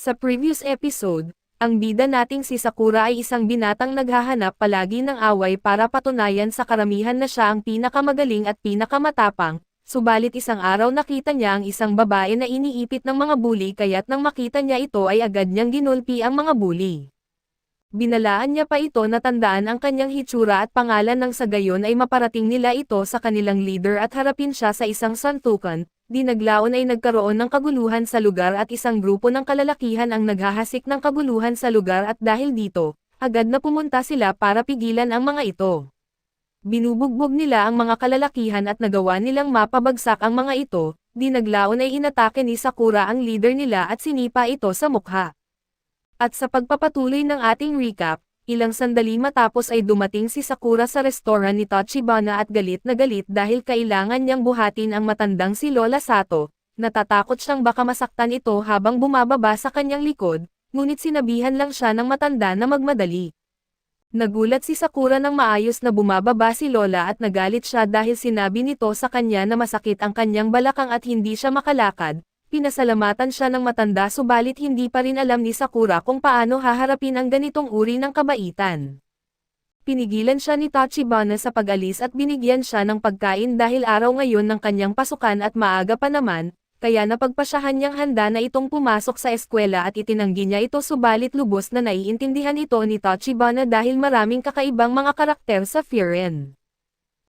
Sa previous episode, ang bida nating si Sakura ay isang binatang naghahanap palagi ng away para patunayan sa karamihan na siya ang pinakamagaling at pinakamatapang, subalit isang araw nakita niya ang isang babae na iniipit ng mga bully kaya't nang makita niya ito ay agad niyang ginulpi ang mga bully. Binalaan niya pa ito na tandaan ang kanyang hitsura at pangalan nang sa gayon ay maparating nila ito sa kanilang leader at harapin siya sa isang santukan. Naglaon ay nagkaroon ng kaguluhan sa lugar at isang grupo ng kalalakihan ang naghahasik ng kaguluhan sa lugar at dahil dito, agad na pumunta sila para pigilan ang mga ito. Binubugbog nila ang mga kalalakihan at nagawa nilang mapabagsak ang mga ito. Naglaon ay inatake ni Sakura ang leader nila at sinipa ito sa mukha. At sa pagpapatuloy ng ating recap, ilang sandali matapos ay dumating si Sakura sa restoran ni Tachibana at galit na galit dahil kailangan niyang buhatin ang matandang si Lola Sato. Natatakot siyang baka masaktan ito habang bumababa sa kanyang likod, ngunit sinabihan lang siya ng matanda na magmadali. Nagulat si Sakura nang maayos na bumababa si Lola at nagalit siya dahil sinabi nito sa kanya na masakit ang kanyang balakang at hindi siya makalakad. Pinasalamatan siya ng matanda subalit hindi pa rin alam ni Sakura kung paano haharapin ang ganitong uri ng kabaitan. Pinigilan siya ni Tachibana sa pag-alis at binigyan siya ng pagkain dahil araw ngayon ng kanyang pasukan at maaga pa naman, kaya napagpasyahan niyang handa na itong pumasok sa eskwela at itinanggi niya ito subalit lubos na naiintindihan ito ni Tachibana dahil maraming kakaibang mga karakter sa Frieren.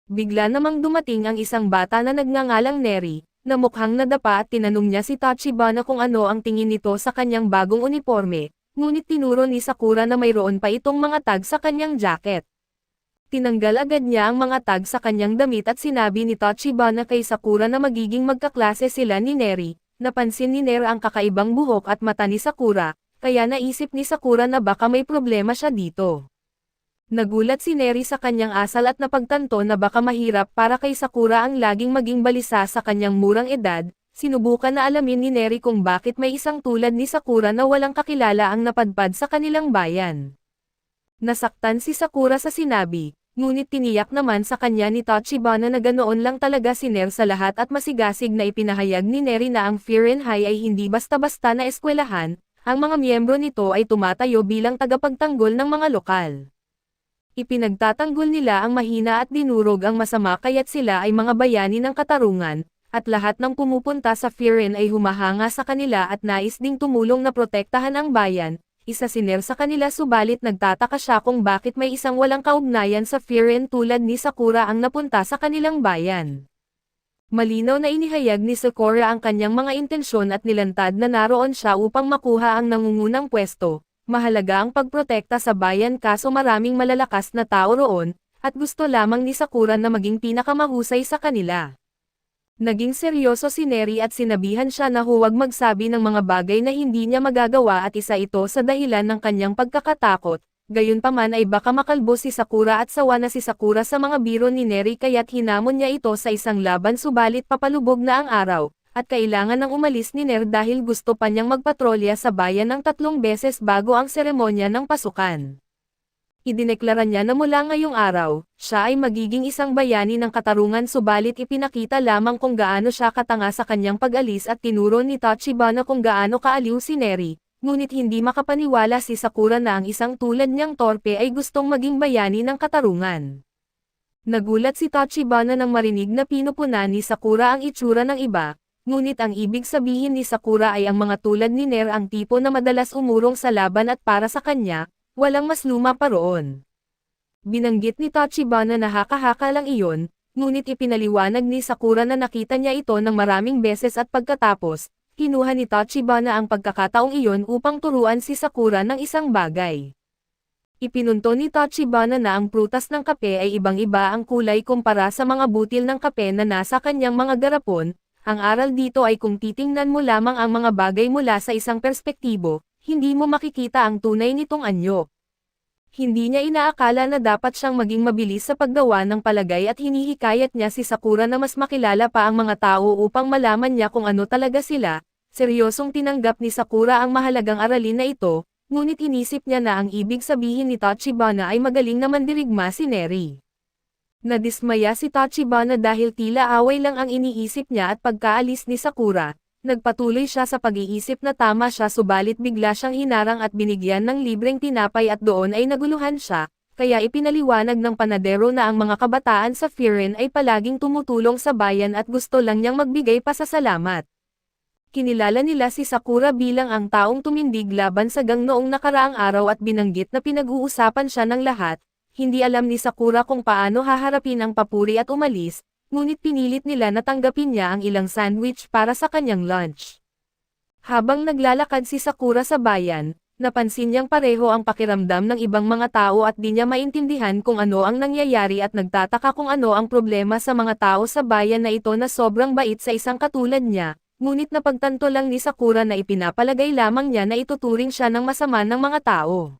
Bigla namang dumating ang isang bata na nagngangalang Neri, na mukhang nadapa at tinanong niya si Tachibana kung ano ang tingin nito sa kanyang bagong uniforme, ngunit tinuro ni Sakura na mayroon pa itong mga tag sa kanyang jacket. Tinanggal agad niya ang mga tag sa kanyang damit at sinabi ni Tachibana kay Sakura na magiging magkaklase sila ni Neri. Napansin ni Neri ang kakaibang buhok at mata ni Sakura, kaya naisip ni Sakura na baka may problema siya dito. Nagulat si Neri sa kanyang asal at napagtanto na baka mahirap para kay Sakura ang laging maging balisa sa kanyang murang edad. Sinubukan na alamin ni Neri kung bakit may isang tulad ni Sakura na walang kakilala ang napadpad sa kanilang bayan. Nasaktan si Sakura sa sinabi, ngunit tiniyak naman sa kanya ni Tachibana na ganoon lang talaga si Neri sa lahat at masigasig na ipinahayag ni Neri na ang Frieren High ay hindi basta-basta na eskwelahan, ang mga miyembro nito ay tumatayo bilang tagapagtanggol ng mga lokal. Ipinagtatanggol nila ang mahina at dinurog ang masama kaya't sila ay mga bayani ng katarungan, at lahat ng pumupunta sa Frieren ay humahanga sa kanila at nais ding tumulong na protektahan ang bayan. Isa si Neri sa kanila subalit nagtataka siya kung bakit may isang walang kaugnayan sa Frieren tulad ni Sakura ang napunta sa kanilang bayan. Malinaw na inihayag ni Sakura ang kanyang mga intensyon at nilantad na naroon siya upang makuha ang nangungunang pwesto. Mahalaga ang pagprotekta sa bayan kaso maraming malalakas na tao roon, at gusto lamang ni Sakura na maging pinakamahusay sa kanila. Naging seryoso si Neri at sinabihan siya na huwag magsabi ng mga bagay na hindi niya magagawa at isa ito sa dahilan ng kanyang pagkakatakot. Gayunpaman ay baka makalbo si Sakura at sawa na si Sakura sa mga biro ni Neri kaya't hinamon niya ito sa isang laban subalit papalubog na ang araw. At kailangan nang umalis ni Neri dahil gusto pa niyang magpatrolya sa bayan ng 3 beses bago ang seremonya ng pasukan. Idineklara niya na mula ngayong araw, siya ay magiging isang bayani ng katarungan subalit ipinakita lamang kung gaano siya katanga sa kanyang pag-alis at tinuro ni Tachibana kung gaano kaaliw si Neri, ngunit hindi makapaniwala si Sakura na ang isang tulad niyang torpe ay gustong maging bayani ng katarungan. Nagulat si Tachibana nang marinig na pinupunan ni Sakura ang itsura ng iba. Ngunit ang ibig sabihin ni Sakura ay ang mga tulad ni Neri ang tipo na madalas umurong sa laban at para sa kanya, walang mas luma pa roon. Binanggit ni Tachibana na haka-haka lang iyon, ngunit ipinaliwanag ni Sakura na nakita niya ito ng maraming beses at pagkatapos, kinuha ni Tachibana ang pagkakataong iyon upang turuan si Sakura ng isang bagay. Ipinunto ni Tachibana na ang prutas ng kape ay ibang-iba ang kulay kumpara sa mga butil ng kape na nasa kanyang mga garapon. Ang aral dito ay kung titingnan mo lamang ang mga bagay mula sa isang perspektibo, hindi mo makikita ang tunay nitong anyo. Hindi niya inaakala na dapat siyang maging mabilis sa paggawa ng palagay at hinihikayat niya si Sakura na mas makilala pa ang mga tao upang malaman niya kung ano talaga sila. Seryosong tinanggap ni Sakura ang mahalagang aralin na ito, ngunit inisip niya na ang ibig sabihin ni Tachibana ay magaling na mandirigma si Neri. Nadismaya si Tachibana dahil tila away lang ang iniisip niya at pagkaalis ni Sakura, Nagpatuloy siya sa pag-iisip na tama siya subalit bigla siyang hinarang at binigyan ng libreng tinapay at doon ay naguluhan siya, kaya ipinaliwanag ng panadero na ang mga kabataan sa Firen ay palaging tumutulong sa bayan at gusto lang niyang magbigay pasasalamat. Kinilala nila si Sakura bilang ang taong tumindig laban sa gang noong nakaraang araw at binanggit na pinag-uusapan siya ng lahat. Hindi alam ni Sakura kung paano haharapin ang papuri at umalis, ngunit pinilit nila na tanggapin niya ang ilang sandwich para sa kanyang lunch. Habang naglalakad si Sakura sa bayan, napansin niyang pareho ang pakiramdam ng ibang mga tao at di niya maintindihan kung ano ang nangyayari at nagtataka kung ano ang problema sa mga tao sa bayan na ito na sobrang bait sa isang katulad niya. Ngunit napagtanto lang ni Sakura na ipinapalagay lamang niya na ituturing siya ng masama ng mga tao.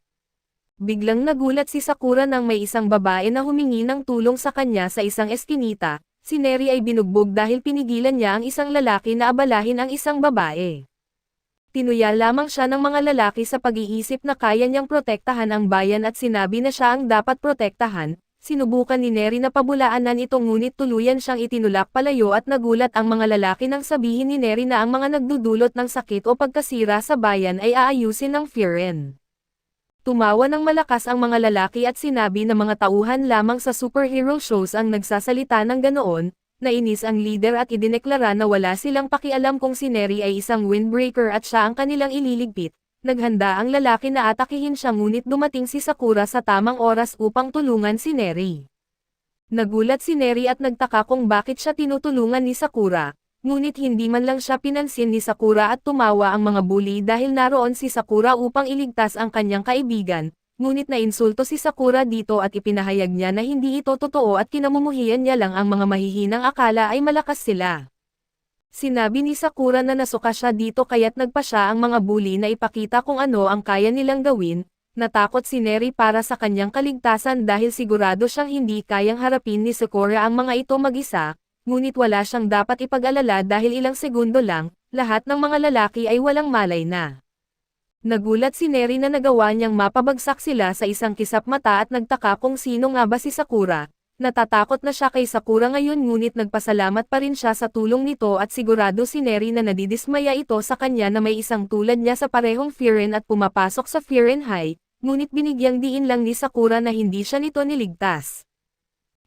Biglang nagulat si Sakura nang may isang babae na humingi ng tulong sa kanya sa isang eskinita. Si Neri ay binugbog dahil pinigilan niya ang isang lalaki na abalahin ang isang babae. Tinuya lamang siya ng mga lalaki sa pag-iisip na kaya niyang protektahan ang bayan at sinabi na siya ang dapat protektahan. Sinubukan ni Neri na pabulaanan ito ngunit tuluyan siyang itinulak palayo at nagulat ang mga lalaki nang sabihin ni Neri na ang mga nagdudulot ng sakit o pagkasira sa bayan ay aayusin ng Firen. Tumawa ng malakas ang mga lalaki at sinabi na mga tauhan lamang sa superhero shows ang nagsasalita ng ganoon. Nainis ang leader at idineklara na wala silang pakialam kung si Neri ay isang windbreaker at siya ang kanilang ililigpit. Naghanda ang lalaki na atakihin siya ngunit dumating si Sakura sa tamang oras upang tulungan si Neri. Nagulat si Neri at nagtaka kung bakit siya tinutulungan ni Sakura, ngunit hindi man lang siya pinansin ni Sakura at tumawa ang mga bully dahil naroon si Sakura upang iligtas ang kanyang kaibigan, ngunit nainsulto si Sakura dito at ipinahayag niya na hindi ito totoo at kinamumuhian niya lang ang mga mahihinang akala ay malakas sila. Sinabi ni Sakura na nasuka siya dito kaya't nagpa siya ang mga bully na ipakita kung ano ang kaya nilang gawin. Natakot si Neri para sa kanyang kaligtasan dahil sigurado siyang hindi kayang harapin ni Sakura ang mga ito mag-isa, ngunit wala siyang dapat ipag-alala dahil ilang segundo lang, lahat ng mga lalaki ay walang malay na. Nagulat si Neri na nagawa niyang mapabagsak sila sa isang kisap mata at nagtaka kung sino nga ba si Sakura. Natatakot na siya kay Sakura ngayon ngunit nagpasalamat pa rin siya sa tulong nito at sigurado si Neri na nadidismaya ito sa kanya na may isang tulad niya sa parehong Firen at pumapasok sa Firen High, ngunit binigyang diin lang ni Sakura na hindi siya nito niligtas.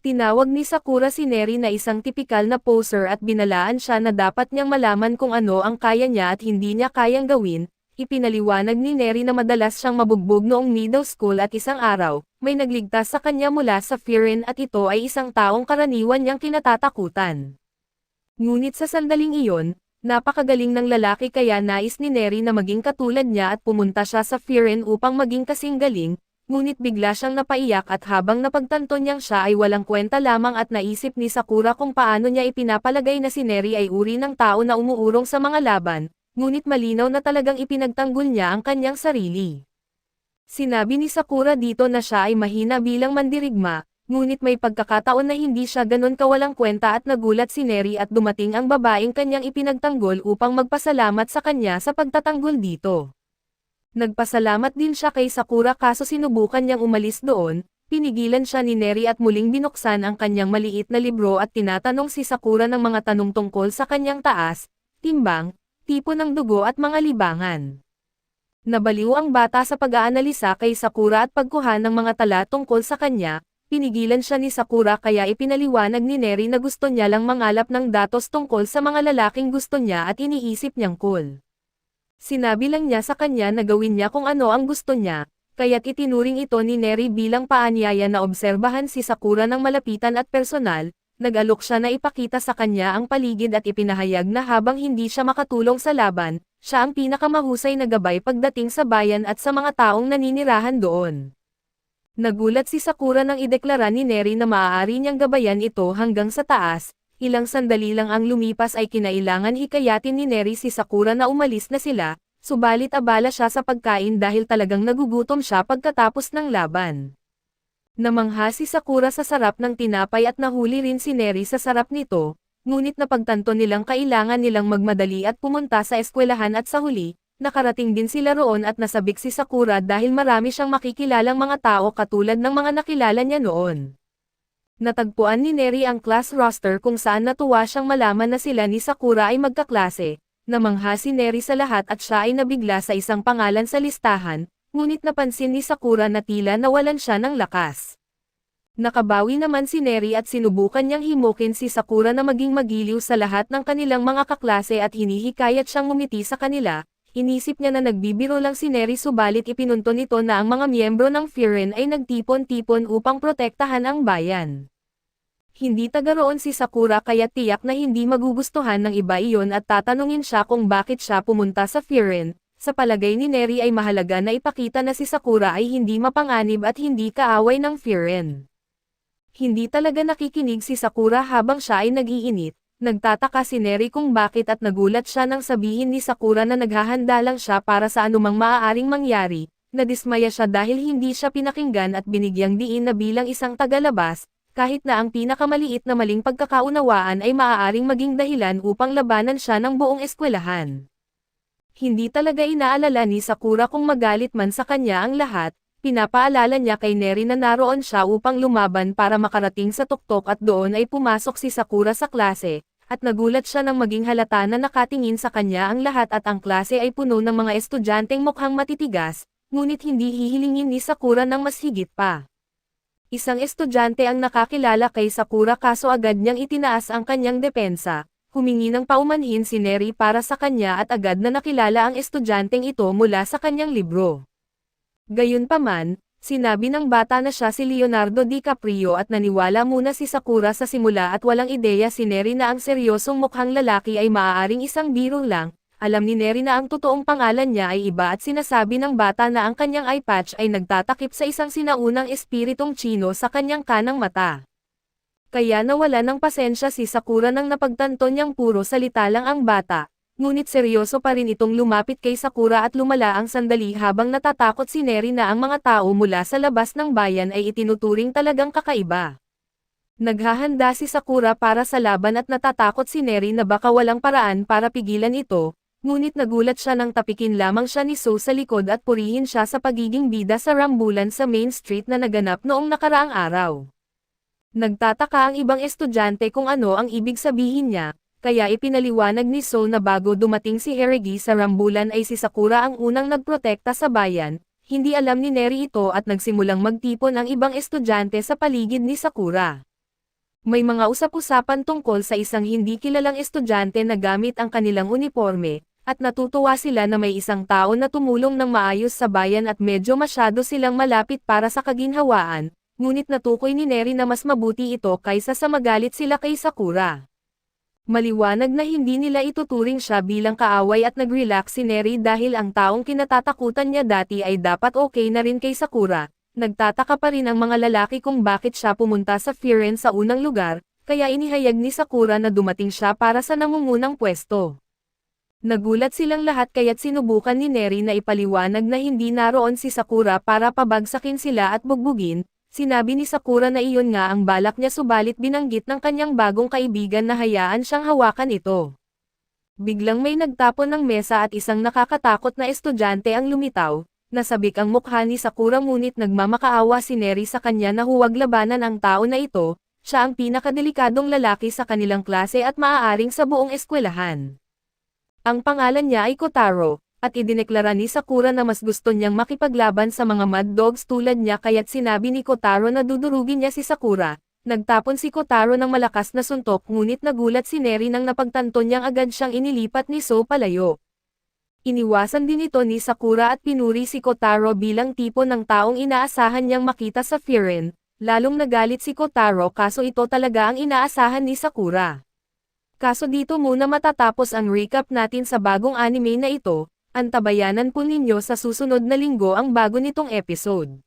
Tinawag ni Sakura si Neri na isang tipikal na poser at binalaan siya na dapat niyang malaman kung ano ang kaya niya at hindi niya kayang gawin. Ipinaliwanag ni Neri na madalas siyang mabugbog noong middle school at isang araw, may nagligtas sa kanya mula sa Firen at ito ay isang taong karaniwan niyang kinatatakutan. Ngunit sa sandaling iyon, napakagaling ng lalaki kaya nais ni Neri na maging katulad niya at pumunta siya sa Firen upang maging kasing galing, ngunit bigla siyang napaiyak at habang napagtanto niyang siya ay walang kwenta lamang at naisip ni Sakura kung paano niya ipinapalagay na si Neri ay uri ng tao na umuurong sa mga laban. Ngunit malinaw na talagang ipinagtanggol niya ang kanyang sarili. Sinabi ni Sakura dito na siya ay mahina bilang mandirigma, ngunit may pagkakataon na hindi siya ganon kawalang kwenta at nagulat si Neri at dumating ang babaeng kanyang ipinagtanggol upang magpasalamat sa kanya sa pagtatanggol dito. Nagpasalamat din siya kay Sakura kaso sinubukan niyang umalis doon, pinigilan siya ni Neri at muling binuksan ang kanyang maliit na libro at tinatanong si Sakura ng mga tanong tungkol sa kanyang taas, timbang, tipo ng dugo at mga libangan. Nabaliw ang bata sa pag-aanalisa kay Sakura at pagkuha ng mga tala tungkol sa kanya, pinigilan siya ni Sakura kaya ipinaliwanag ni Neri na gusto niya lang mangalap ng datos tungkol sa mga lalaking gusto niya at iniisip niyang cool. Sinabi lang niya sa kanya na gawin niya kung ano ang gusto niya, kaya't itinuring ito ni Neri bilang paanyaya na obserbahan si Sakura ng malapitan at personal. Nag-alok siya na ipakita sa kanya ang paligid at ipinahayag na habang hindi siya makatulong sa laban, siya ang pinakamahusay na gabay pagdating sa bayan at sa mga taong naninirahan doon. Nagulat si Sakura nang ideklara ni Neri na maaari niyang gabayan ito hanggang sa taas, ilang sandali lang ang lumipas ay kinailangan hikayatin ni Neri si Sakura na umalis na sila, subalit abala siya sa pagkain dahil talagang nagugutom siya pagkatapos ng laban. Namangha si Sakura sa sarap ng tinapay at nahuli rin si Neri sa sarap nito, ngunit napagtanto nilang kailangan nilang magmadali at pumunta sa eskwelahan at sa huli, nakarating din sila roon at nasabik si Sakura dahil marami siyang makikilalang mga tao katulad ng mga nakilala niya noon. Natagpuan ni Neri ang class roster kung saan natuwa siyang malaman na sila ni Sakura ay magkaklase, Namangha si Neri sa lahat at siya ay nabigla sa isang pangalan sa listahan, ngunit napansin ni Sakura na tila nawalan siya ng lakas. Nakabawi naman si Neri at sinubukan niyang himukin si Sakura na maging magiliw sa lahat ng kanilang mga kaklase at hinihikayat siyang ngumiti sa kanila. Inisip niya na nagbibiro lang si Neri subalit ipinunto nito na ang mga miyembro ng Frieren ay nagtipon-tipon upang protektahan ang bayan. Hindi taga roon si Sakura kaya tiyak na hindi magugustuhan ng iba iyon at tatanungin siya kung bakit siya pumunta sa Frieren. Sa palagay ni Neri ay mahalaga na ipakita na si Sakura ay hindi mapanganib at hindi kaaway ng Frieren. Hindi talaga nakikinig si Sakura habang siya ay nag-iinit. Nagtataka si Neri kung bakit at nagulat siya nang sabihin ni Sakura na naghahanda lang siya para sa anumang maaaring mangyari. Nadismaya siya dahil hindi siya pinakinggan at binigyang diin na bilang isang tagalabas. Kahit na ang pinakamaliit na maling pagkakaunawaan ay maaaring maging dahilan upang labanan siya ng buong eskwelahan. Hindi talaga inaalala ni Sakura kung magalit man sa kanya ang lahat, pinapaalala niya kay Neri na naroon siya upang lumaban para makarating sa tuktok at doon ay pumasok si Sakura sa klase, at nagulat siya nang maging halata na nakatingin sa kanya ang lahat at ang klase ay puno ng mga estudyanteng mukhang matitigas, ngunit hindi hihilingin ni Sakura ng mas higit pa. Isang estudyante ang nakakilala kay Sakura kaso agad niyang itinaas ang kanyang depensa, humingi ng paumanhin si Neri para sa kanya at agad na nakilala ang estudyanteng ito mula sa kanyang libro. Gayunpaman, sinabi ng bata na siya si Leonardo DiCaprio at naniwala muna si Sakura sa simula at walang ideya si Neri na ang seryosong mukhang lalaki ay maaaring isang biro lang. Alam ni Neri na ang totoong pangalan niya ay iba at sinasabi ng bata na ang kanyang eye patch ay nagtatakip sa isang sinaunang espiritong Chino sa kanyang kanang mata. Kaya nawala ng pasensya si Sakura nang napagtanto niyang puro salita lang ang bata, ngunit seryoso pa rin itong lumapit kay Sakura at lumala ang sandali habang natatakot si Neri na ang mga tao mula sa labas ng bayan ay itinuturing talagang kakaiba. Naghahanda si Sakura para sa laban at natatakot si Neri na baka walang paraan para pigilan ito. Ngunit nagulat siya nang tapikin lamang siya ni So sa likod at purihin siya sa pagiging bida sa rambulan sa Main Street na naganap noong nakaraang araw. Nagtataka ang ibang estudyante kung ano ang ibig sabihin niya, kaya ipinaliwanag ni So na bago dumating si Heregi sa rambulan ay si Sakura ang unang nagprotekta sa bayan. Hindi alam ni Neri ito at nagsimulang magtipon ang ibang estudyante sa paligid ni Sakura. May mga usap-usapan tungkol sa isang hindi kilalang estudyante na gamit ang kanilang uniforme, at natutuwa sila na may isang tao na tumulong ng maayos sa bayan at medyo masyado silang malapit para sa kaginhawaan, ngunit natukoy ni Neri na mas mabuti ito kaysa sa magalit sila kay Sakura. Maliwanag na hindi nila ituturing siya bilang kaaway at nag-relax si Neri dahil ang taong kinatatakutan niya dati ay dapat okay na rin kay Sakura. Nagtataka pa rin ang mga lalaki kung bakit siya pumunta sa Frieren sa unang lugar, kaya inihayag ni Sakura na dumating siya para sa nangungunang pwesto. Nagulat silang lahat kaya't sinubukan ni Neri na ipaliwanag na hindi naroon si Sakura para pabagsakin sila at bugbugin. Sinabi ni Sakura na iyon nga ang balak niya subalit binanggit ng kanyang bagong kaibigan na hayaan siyang hawakan ito. Biglang may nagtapon ng mesa at isang nakakatakot na estudyante ang lumitaw. Nasabik ang mukha ni Sakura ngunit nagmamakaawa si Neri sa kanya na huwag labanan ang tao na ito. Siya ang pinakadelikadong lalaki sa kanilang klase at maaaring sa buong eskwelahan. Ang pangalan niya ay Kotaro, at idineklara ni Sakura na mas gusto niyang makipaglaban sa mga mad dogs tulad niya kaya't sinabi ni Kotaro na dudurugin niya si Sakura. Nagtapon si Kotaro ng malakas na suntok ngunit nagulat si Neri nang napagtanto niyang agad siyang inilipat ni So palayo. Iniwasan din ito ni Sakura at pinuri si Kotaro bilang tipo ng taong inaasahan niyang makita sa Frieren. Lalong nagalit si Kotaro kaso ito talaga ang inaasahan ni Sakura. Kaso dito muna matatapos ang recap natin sa bagong anime na ito. Antabayanan po ninyo sa susunod na linggo ang bago nitong episode.